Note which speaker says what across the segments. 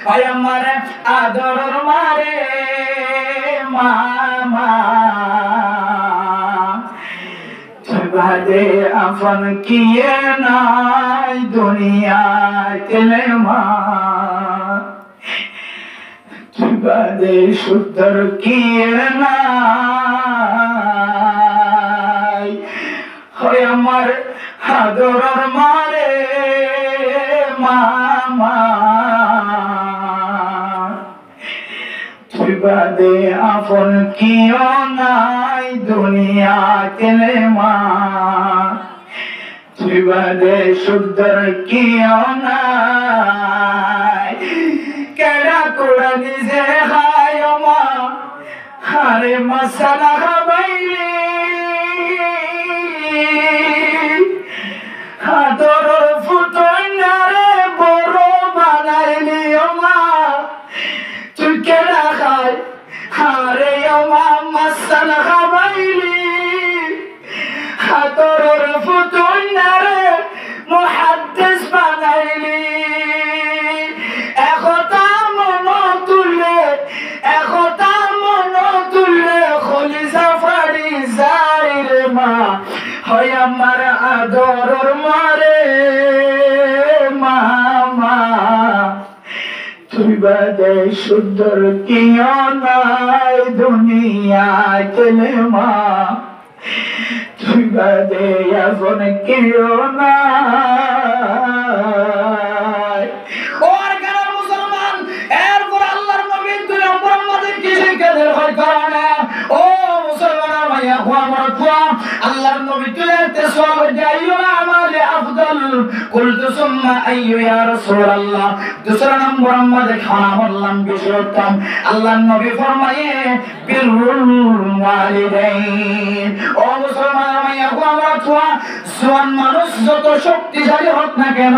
Speaker 1: হয় আমার আদর মারে মামা বাদে আপন কিয়ে নাই দুনিয়া তেলে মা বাদে সুন্দর কিয়ে নাই হয় আমার আদর মারে মামা বাদে আপন কিয় নাই দুনিয়া তেলে মা বাদে সুন্দর কিয় নাই কেডা কোড়া নিজে খায় মা আরে মশালা খাবাইলি আদর ফুটনারে বড় বানাইলি মা তুই কেডা খায় আরে মা মশালা খাবাইলি আদর ফুটনারে মুহাদ্দিস বানাইলি একতা মন তুলে খলিজা ফাড়ি যাই রে মা হয় আমার আদর মারে মামা তুই বাদে সুন্দর কিয় নাই দুনিয়া চলে মা তুই বাদে এখন কিয় নাই ওর কেন মুসলমান এরপর আল্লাহর নবী দুই নম্বর আমাদের কি শিক্ষা দেয় কারণে ও মুসলমান ভাইয়া আমার দোয়া আল্লাহর নবী তুলেতে সওয়াল যাইও না আমালে আফদল কুলতু সুম্মা আইয়ু ইয়া রাসূলুল্লাহ दूसरा नंबर আমাদের খানা বললাম বিশ্বতম আল্লাহর নবী ফরমায়ে বিরুল ওয়ালিদাইন ও মুসলমান ভাইয়া আমার দোয়া জওয়ান মানুষ যত শক্তিশালী হোক না কেন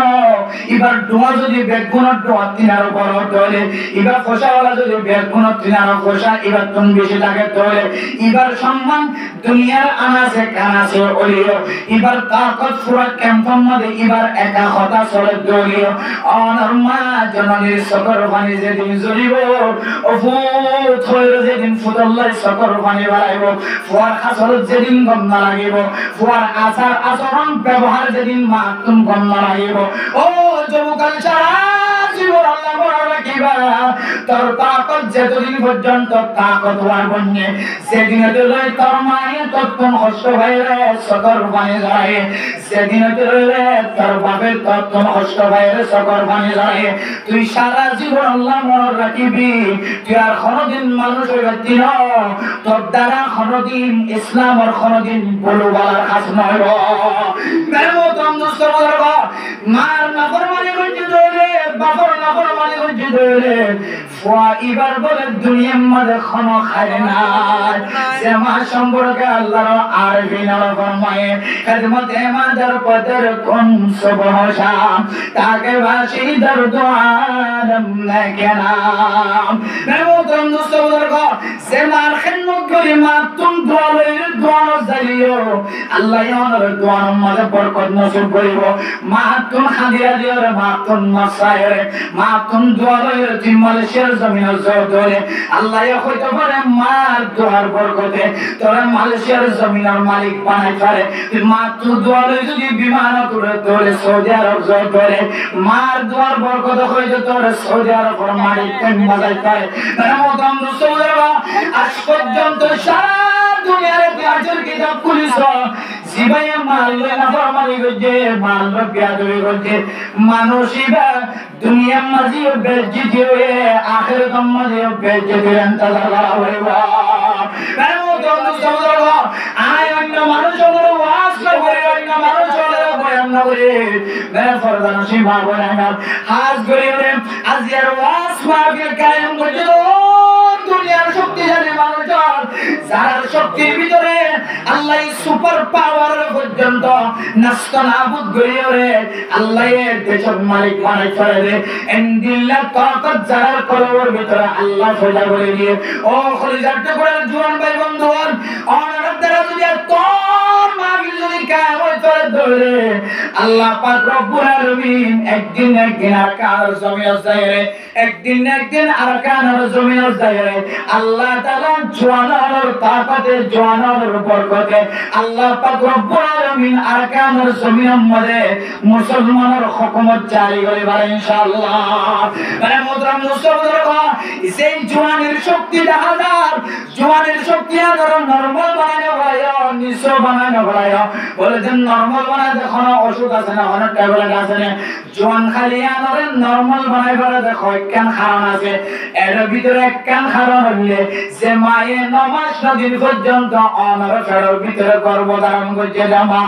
Speaker 1: এবার দোয়া যদি বেগুনের দোয়া তিনার উপর তোলে এবার ফসাওয়ালা যদি বেগুনের তিনার ফসা এবার তুমি বেশি লাগে তোলে এবার সম্মান দুনিয়ার আনাসে কানাসে ওলিও এবার তাকত পুরা ক্যাম্পের মধ্যে এবার একা কথা চলে দলিও অনর মা জননীর সকর পানি যেদিন জ্বলিব অফুত হইল যেদিন ফুটল্লাই সকর পানি বাড়াইব ফুয়ার খাসলত যেদিন গন্ধ লাগিব ফুয়ার আচার আচরণ ব্যবহার যেদিন মাতুম গন্ধ লাগিব ও যুবকাল সারা জীবন আল্লাহ বড় রাখিবা তোর তাকত যেদিন পর্যন্ত তাকত হওয়ার বন্যে সেদিন লই তোর মায়ে তত্তম কষ্ট ভাইরে সকর পানি যায় সেদিন লইলে তোর বাপের তত্তম কষ্ট ভাইরে সকর পানি যায় তুই সারা জীবন আল্লাহ মনে রাখিবি তুই আর কোনদিন মানুষ হইবি না তোর দ্বারা কোনদিন ইসলামের কোনদিন বলবালার কাজ নয় মেরো তম দুস্তর মার নাফরমানি করতে দইলে বাপর নাফরমানি করতে দইলে ফুয়া এবার বলে দুনিয়ার মধ্যে কোনো খায় না যে মা সম্পর্কে আল্লাহর আরবিনার ফরমায়ে খেদমতে মাদার পদের কোন সুবহশা তাকে বাসি দর্দ আলম নাম মেরো তম দুস্তর যে মার খেদমত করি মা তুম দোয়া জালিও আল্লাহ ওনার দোয়ার মধ্যে বরকত নসিব করিব মা তুম খাদিয়া দিও রে মা তুম নসায়ে মা তুম দোয়া লইরে তুই মালয়েশিয়ার জমিনে জোর ধরে আল্লাহ কইতে পারে মার দোয়ার বরকতে তোরা মালয়েশিয়ার জমিনের মালিক বানাই পারে তুই মা তুম দোয়া লই যদি বিমান করে ধরে সৌদি আরব জোর ধরে মার দোয়ার বরকতে কইতে তোরে সৌদি আরবের মালিক কেন বাজাই পারে রহমতম রাসূলুল্লাহ আজ পর্যন্ত সারা দুনিয়ার পেঁয়াজের কিতাব পুলিশ জিবাই মারলে না ফরমানি করছে মারলো পেঁয়াজের করছে মানুষইবা দুনিয়ার মাঝে বেজ্জতি হয়ে আখিরাতের মাঝে বেজ্জতির ইন্তজার করা হইবা রহমতম রাসূলুল্লাহ আয় অন্য মানুষের ওয়াজ করে অন্য মানুষের বয়ান করে মেরে ফরদান সীমা বয়ান হাজ করে আজিয়ার ওয়াজ মাহফিল কায়েম করতে দুনিয়ার শক্তিশালী মানুষ যার শক্তির ভিতরে আল্লাহ সুপার পাওয়ার পর্যন্ত নষ্ট নাবুদ করিয়ে আল্লাহ এর দেশের মালিক বানাই ফেলে রে এন্দিল্লাহ তাকত যার কলবের ভিতরে আল্লাহ ফয়দা করে দিয়ে ও খলিজার টুকরা জওয়ান ভাই বন্ধুগণ অনার দ্বারা যদি তোর মা মাহফিল যদি কিয়ামত করে ধরে আল্লাহ পাক রব্বুল আলামিন একদিন আরকানের জমিন যায়রে একদিন আরকানের জমিন যায়রে আল্লাহ তাআলা জওয়ানের তাকতে জওয়ানের বরকতে আল্লাহ পাক রব্বুল আলামিন আরকানের জমিনের মধ্যে মুসলমানের হুকুমত জারি করে বলে ইনশাআল্লাহ। মানে মোহতরম মুসলমান সেই জওয়ানের শক্তি দেখা যায় জওয়ানের শক্তি আদর নরমাল বানানো হয় নিশ্চয় বানানো হয় বলে যে নরমাল বানাতে কোনো ওষুধ আছে না অনেক ট্যাবলেট আছে না জওয়ান খালি আদরে নরমাল বানাই করে দেখো একখান কারণ আছে এর ভিতরে একখান কারণ হইলে যে মায়ে 9 মাস 9 দিন পর্যন্ত অনর ফেরর ভিতরে গর্ভধারণ করছে জামা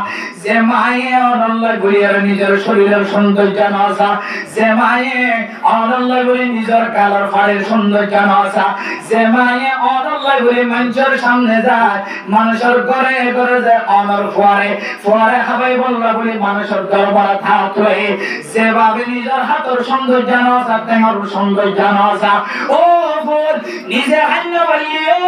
Speaker 1: যে মায়ে অনল্লাহ গুলিয়ার নিজের শরীরের সৌন্দর্য নসা যে মায়ে অনল্লাহ গুলি নিজের কালার ফাড়ের সৌন্দর্য নসা যে মায়ে অনল্লাহ গুলি মানুষের সামনে যায় মানুষের ঘরে ঘরে যায় অনর ফুয়ারে খাবাই বললা বলি মানুষের দরবারে থাকলে যেভাবে নিজের হাতের সৌন্দর্য নসা তেমন সৌন্দর্য নসা ও ফুল নিজে হান্য বলিও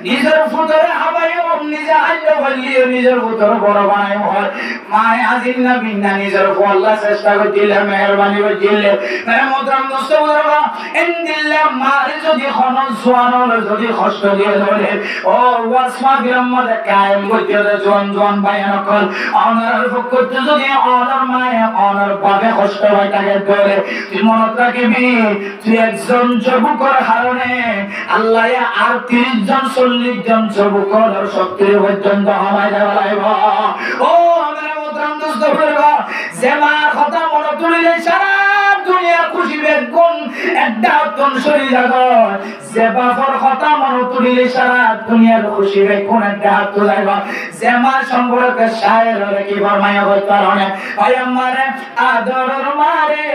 Speaker 1: নিজের ফুতরে হাবাইও নিজে হান্য বলিও নিজের ফুতরে বড় বানাই হয় মায়ে আজিল না বিনা নিজের আল্লাহ চেষ্টা করছিলে মেহেরবানি করছিলে মেরে মোহতরম দোস্তরা ইনদিল্লাহ মারে যদি খনন সুয়ানল যদি কষ্ট দিয়ে ধরে ও ওয়াসমা বিরম্মদে কায়েম করতে জন বায়ান কর অনার ফকতে যদি অনার মায়ে অনার পাবে কষ্ট হয় তাকে ধরে তুই মনে রাখবি তুই একজন যুবকের কারণে আল্লাহ আর 30 জন 40 জন যুবকের শক্তির পর্যন্ত আমায় দেওয়া লাগবে ও আমরা মোহতরম দোস্তরা যেমার কথা মনে তুলিলে সারা দুনিয়ার খুশি বেগুন একটা তন শরীর জাগর যে বাপর কথা মনে তুলিলে সারা দুনিয়ার খুশি বেগুন একটা হাত তুলাইব যেমার সম্পর্কে শায়ের কি ফরমায়া হয় কারণে ভাই আমার আদরের মারে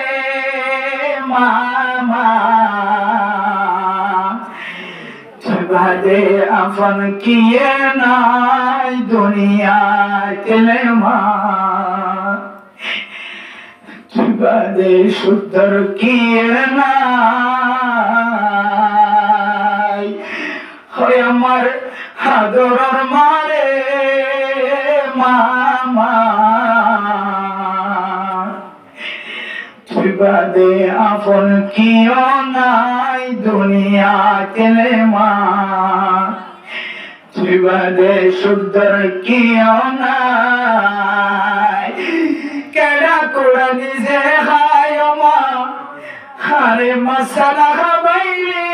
Speaker 1: মামা বাদে আফন কিয়ে নাই দুনিয়া তেলে মা বাদে সুন্দর কিয়ে নাই হয় আমার আদরের মারে মামা বাদে আপন কিও নাই দুনিয়া তেলে মা তুই বাদে সুন্দর কিও নাই কেডা কোড়া নিজে খায় মা হারে মশালা খাবাইলি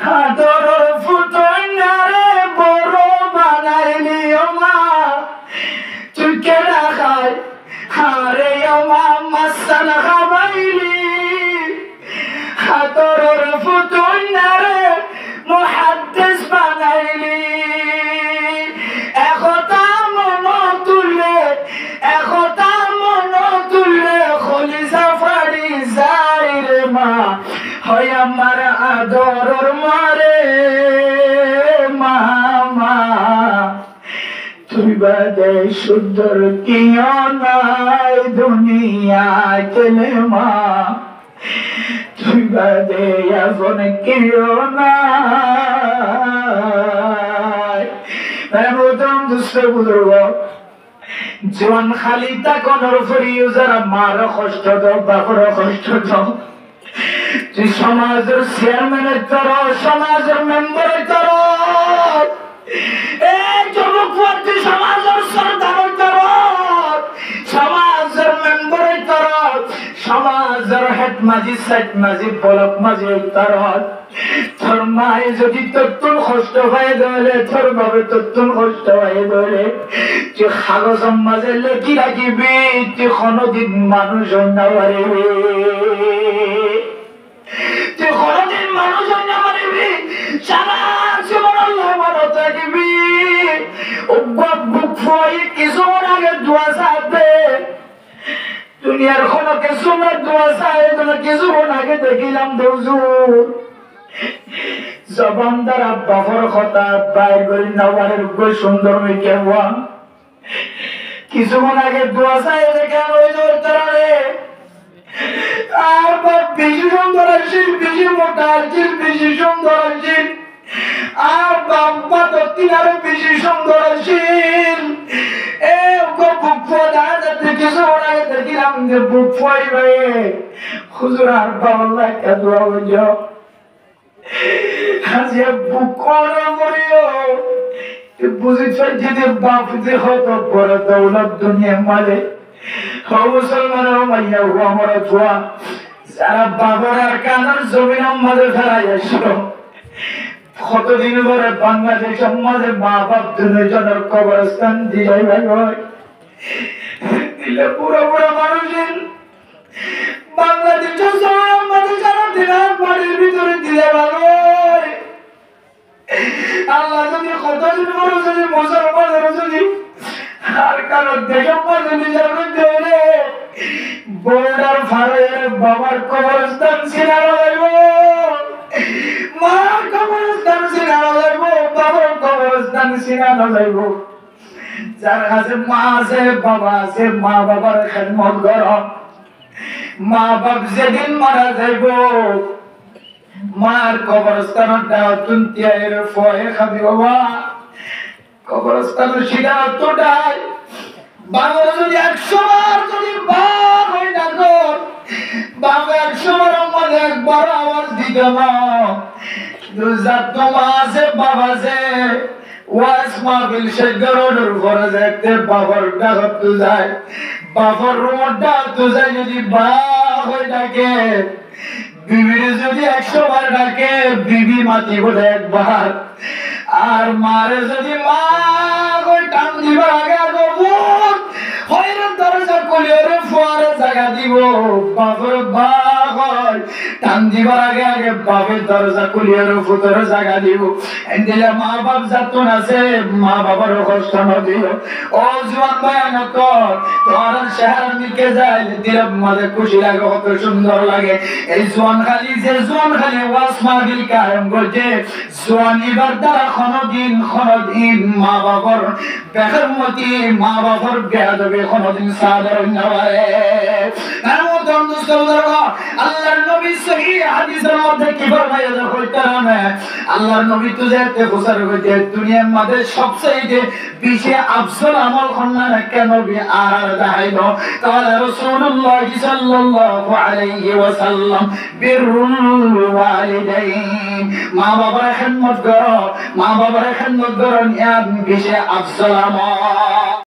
Speaker 1: হাতর ফুটন রে বড় বানাইলি মা তুই কেডা খায় হারে মা মশালা খাবাইলি হাতর ফুটন রে মুহাদ্দিস বানাইলি একতা মন তুলে খলিজা ফাড়ি যাই রে মা হয় আমার আদরের মারে মামা তুই বাদে সুন্দর কিও নাই দুনিয়া তেলে মা তুই বাদে এখন কিও নাই মোহতরম দোস্ত বুজুর্গ জীবন খালি তাকনের ফরিও যারা মার কষ্ট দাও বাপর কষ্ট দাও তুই সমাজের চেয়ারম্যানের তরফ সমাজের মেম্বারের তরফ এই যুবক তুই সমাজের সরদারের তরফ সমাজের মেম্বারের তরফ সমাজের হেড মাঝি সাইড মাঝি বলক মাঝির তরফ তোর মায়ে যদি তোর কষ্ট হয়ে ধরে তোর ভাবে তোর কষ্ট হয়ে ধরে তুই কাগজ মাঝে লেখি রাখিবি তুই কোনদিন মানুষ না পারিবি তুই কোনদিন মানুষ না পারিবি সারা জীবন আল্লাহ ভালো থাকবি বুক ফুয়ে কিছুক্ষণ আগে দোয়া চাইতে দুনিয়ার কোনো কিছু না দোয়া চাই কিছুক্ষণ আগে দেখিলাম দৌজুর জবান দ্বারা বাপর কথা বাইর করে নবারের উপর সুন্দর মেয়ে হওয়া কিছুক্ষণ আগে দোয়া চাই দেখে ওই ধরে আর বেশি সুন্দর আসছিল বেশি মোটা আসছিল বেশি সুন্দর আসছিল আর বাবা তো তিনারও বেশি সুন্দর আছেন। এ বুক ফোয়া যাতে কিছু আগে দেখিলাম যে বুক ফোয়াই ভাই হুজুর আর বাবা একটা দোয়া বুঝো আজকে বুক করা মরিও বুঝি যদি বাপ যে হতো বড় দৌলত দুনিয়া মালে মুসলমানের মাইয়া হুয়া আমার ছোয়া যারা বাবার আর কানার জমিন মাঝে ফেলাই আসলো কতদিন ধরে বাংলাদেশ সমাজে মা বাপ দুজনের কবরস্থান দিয়ে ভাই ভাই দিলে পুরো পুরো মানুষের বাংলাদেশের সবাই আমাদের সারা দিনের বাড়ির ভিতরে দিয়ে ভালো আল্লাহ যদি কতদিন বড় যদি মুসলমানের যদি আর কারণ দেশের মধ্যে নিজের মধ্যে হলে বউটার ফারের বাবার কবরস্থান সিনারা যাইব মার কবরস্থান সিনারা যাইব বাবার কবরস্থান সিনারা যাইব যার কাছে মা আছে বাবা আছে মা বাবার খেদমত কর মা বাপ যেদিন মারা যাইব মার কবরস্থানের দাওয়াতুন তিয়ায়ের ফয়ে খাবি বাবা কবরস্থানের সিদ্ধান্ত তোটাই বাবা যদি 100 বার যদি বার হয়ে ডাকো বাবা 100 বার আমাদের একবার আওয়াজ দিতে না দুজাত তোমা আছে বাবা আছে ওয়াস মাহফিল শেখরোডের উপরে দেখতে বাবার ডাকত তো যায় বাবার রোডটা তো যায় যদি বার হয়ে ডাকে বিবির যদি 100 বার ডাকে বিবি মাতি বলে একবার আর মারে যদি মা কই টান দিবার আগে আগবুত হয়রান দরজা কলিয়ারে ফোয়ারে জায়গা দিব বাবার বাগল টান দিবার আগে আগে বাবার দরজা কলিয়ারে ফুতরে জায়গা দিব এন্দিলে মা বাপ যাতন আছে মা বাবার কষ্ট নদিও ও জওয়ান বয়ান কর তোর শহর মিকে যায় দিলে মনে খুশি লাগে কত সুন্দর লাগে এই জওয়ান খালি যে জওয়ান খালি ওয়াস মাহফিল কায়েম করছে জওয়ান ইবার দ্বারা কোনদিন মা বাবার বেহরমতি মা বাবার বেয়াদবি কোনদিন সাদর নয় আর মতন দুস্তর আল্লাহর নবী সহিহ হাদিসের মধ্যে কি ফরমায় দেখুন আল্লাহর নবী তো যেতে গোসর করতে দুনিয়ার মধ্যে সবচেয়ে বেশি আফজল আমল করলেন কেন নবী আর দেখাইলো তাহলে রাসূলুল্লাহ সাল্লাল্লাহু আলাইহি ওয়াসাল্লাম বিরুল ওয়ালিদাইন মা বাবার খেদমত করো মা বাবার খেদমত করো বেশি আফজল আমল